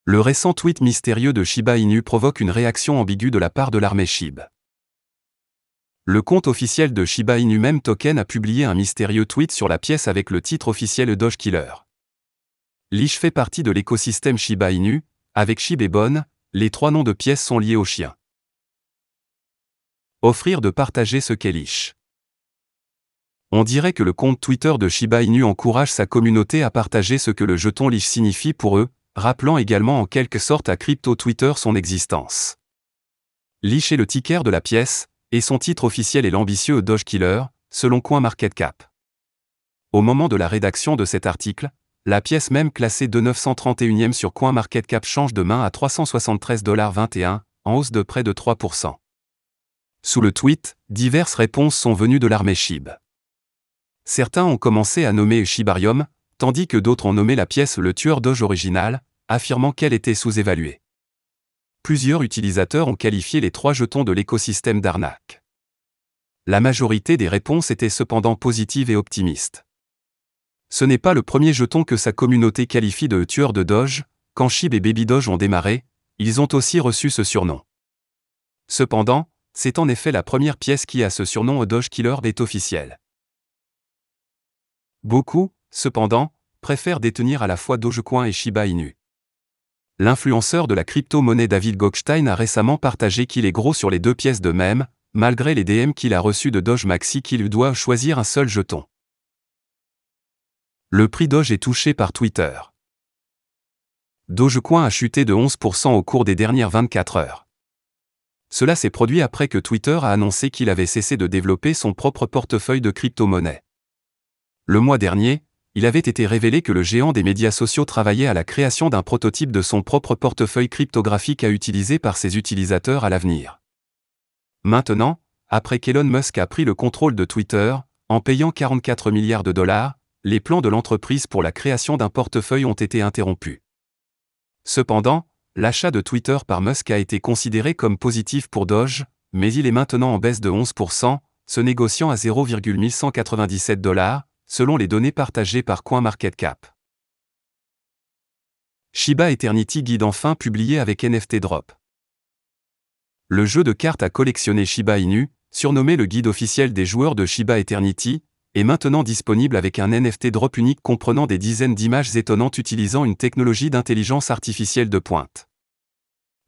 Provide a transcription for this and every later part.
Le récent tweet mystérieux de Shiba Inu provoque une réaction ambiguë de la part de l'armée SHIB. Le compte officiel de Shiba Inu Meme Token a publié un mystérieux tweet sur la pièce avec le titre officiel Doge Killer. Lich fait partie de l'écosystème Shiba Inu, avec Shib et Bon, les trois noms de pièces sont liés au chien. Offrir de partager ce qu'est Lich. On dirait que le compte Twitter de Shiba Inu encourage sa communauté à partager ce que le jeton Lich signifie pour eux, rappelant également en quelque sorte à Crypto Twitter son existence. Lich est le ticker de la pièce, et son titre officiel est l'ambitieux Doge Killer, selon CoinMarketCap. Au moment de la rédaction de cet article, la pièce même classée 931e sur CoinMarketCap change de main à 373,21$, en hausse de près de 3%. Sous le tweet, diverses réponses sont venues de l'armée SHIB. Certains ont commencé à nommer Shibarium, tandis que d'autres ont nommé la pièce le tueur Doge original, affirmant qu'elle était sous-évaluée. Plusieurs utilisateurs ont qualifié les trois jetons de l'écosystème d'arnaque. La majorité des réponses étaient cependant positives et optimistes. Ce n'est pas le premier jeton que sa communauté qualifie de tueur de Doge, quand Shib et Baby Doge ont démarré, ils ont aussi reçu ce surnom. Cependant, c'est en effet la première pièce qui a ce surnom Doge Killer est officielle. Beaucoup, cependant, préfèrent détenir à la fois Dogecoin et Shiba Inu. L'influenceur de la crypto-monnaie David Goldstein a récemment partagé qu'il est gros sur les deux pièces de meme, malgré les DM qu'il a reçus de Doge Maxi qui lui doit choisir un seul jeton. Le prix Doge est touché par Twitter. Dogecoin a chuté de 11% au cours des dernières 24 heures. Cela s'est produit après que Twitter a annoncé qu'il avait cessé de développer son propre portefeuille de crypto-monnaies. Le mois dernier, il avait été révélé que le géant des médias sociaux travaillait à la création d'un prototype de son propre portefeuille cryptographique à utiliser par ses utilisateurs à l'avenir. Maintenant, après qu'Elon Musk a pris le contrôle de Twitter, en payant 44 milliards de dollars, les plans de l'entreprise pour la création d'un portefeuille ont été interrompus. Cependant, l'achat de Twitter par Musk a été considéré comme positif pour Doge, mais il est maintenant en baisse de 11%, se négociant à $0,1197, selon les données partagées par CoinMarketCap. Shiba Eternity Guide enfin publié avec NFT Drop. Le jeu de cartes à collectionner Shiba Inu, surnommé le guide officiel des joueurs de Shiba Eternity, est maintenant disponible avec un NFT Drop unique comprenant des dizaines d'images étonnantes utilisant une technologie d'intelligence artificielle de pointe.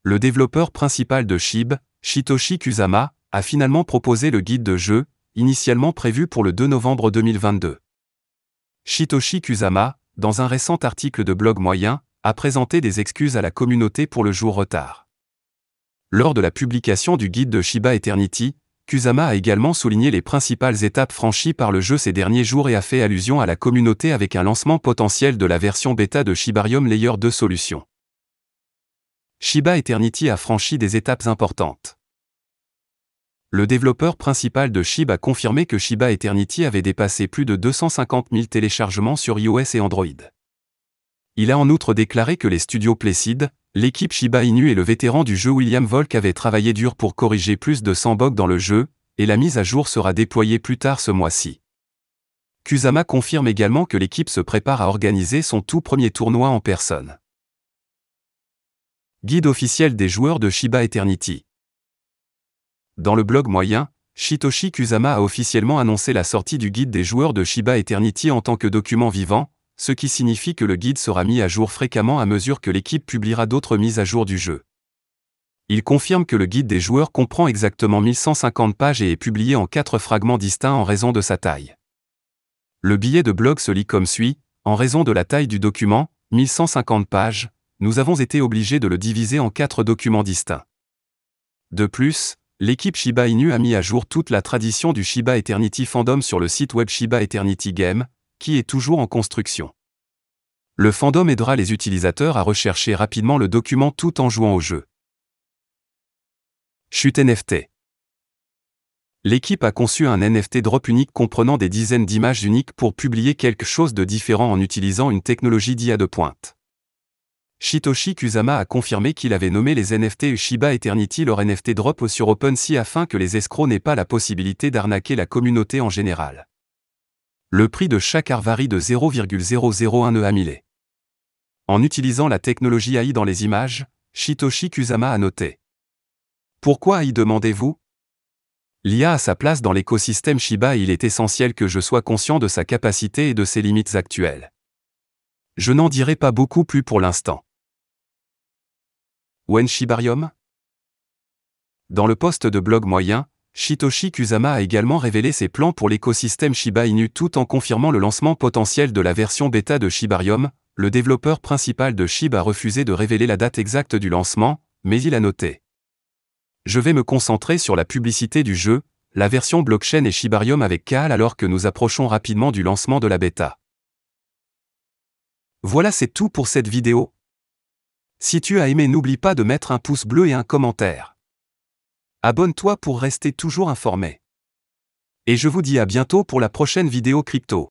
Le développeur principal de SHIB, Satoshi Kusama, a finalement proposé le guide de jeu, initialement prévu pour le 2 novembre 2022. Satoshi Kusama, dans un récent article de blog moyen, a présenté des excuses à la communauté pour le jour retard. Lors de la publication du guide de Shiba Eternity, Kusama a également souligné les principales étapes franchies par le jeu ces derniers jours et a fait allusion à la communauté avec un lancement potentiel de la version bêta de Shibarium Layer 2 solution. Shiba Eternity a franchi des étapes importantes. Le développeur principal de SHIB a confirmé que Shiba Eternity avait dépassé plus de 250 000 téléchargements sur iOS et Android. Il a en outre déclaré que les studios Placid, l'équipe Shiba Inu et le vétéran du jeu William Volk avaient travaillé dur pour corriger plus de 100 bugs dans le jeu, et la mise à jour sera déployée plus tard ce mois-ci. Kusama confirme également que l'équipe se prépare à organiser son tout premier tournoi en personne. Guide officiel des joueurs de Shiba Eternity. Dans le blog moyen, Satoshi Kusama a officiellement annoncé la sortie du guide des joueurs de Shiba Eternity en tant que document vivant, ce qui signifie que le guide sera mis à jour fréquemment à mesure que l'équipe publiera d'autres mises à jour du jeu. Il confirme que le guide des joueurs comprend exactement 1150 pages et est publié en 4 fragments distincts en raison de sa taille. Le billet de blog se lit comme suit: en raison de la taille du document, 1150 pages, nous avons été obligés de le diviser en 4 documents distincts. De plus, l'équipe Shiba Inu a mis à jour toute la tradition du Shiba Eternity fandom sur le site web Shiba Eternity Game, qui est toujours en construction. Le fandom aidera les utilisateurs à rechercher rapidement le document tout en jouant au jeu. Chute NFT. L'équipe a conçu un NFT drop unique comprenant des dizaines d'images uniques pour publier quelque chose de différent en utilisant une technologie d'IA de pointe. Satoshi Kusama a confirmé qu'il avait nommé les NFT Shiba Eternity leur NFT drop sur OpenSea afin que les escrocs n'aient pas la possibilité d'arnaquer la communauté en général. Le prix de chaque art varie de 0,001 ETH. En utilisant la technologie AI dans les images, Satoshi Kusama a noté. Pourquoi AI demandez-vous? L'IA a sa place dans l'écosystème Shiba et il est essentiel que je sois conscient de sa capacité et de ses limites actuelles. Je n'en dirai pas beaucoup plus pour l'instant. When Shibarium? Dans le post de blog moyen, Satoshi Kusama a également révélé ses plans pour l'écosystème Shiba Inu tout en confirmant le lancement potentiel de la version bêta de Shibarium. Le développeur principal de SHIB a refusé de révéler la date exacte du lancement, mais il a noté. Je vais me concentrer sur la publicité du jeu, la version blockchain et Shibarium avec Kaal alors que nous approchons rapidement du lancement de la bêta. Voilà, c'est tout pour cette vidéo. Si tu as aimé, n'oublie pas de mettre un pouce bleu et un commentaire. Abonne-toi pour rester toujours informé. Et je vous dis à bientôt pour la prochaine vidéo crypto.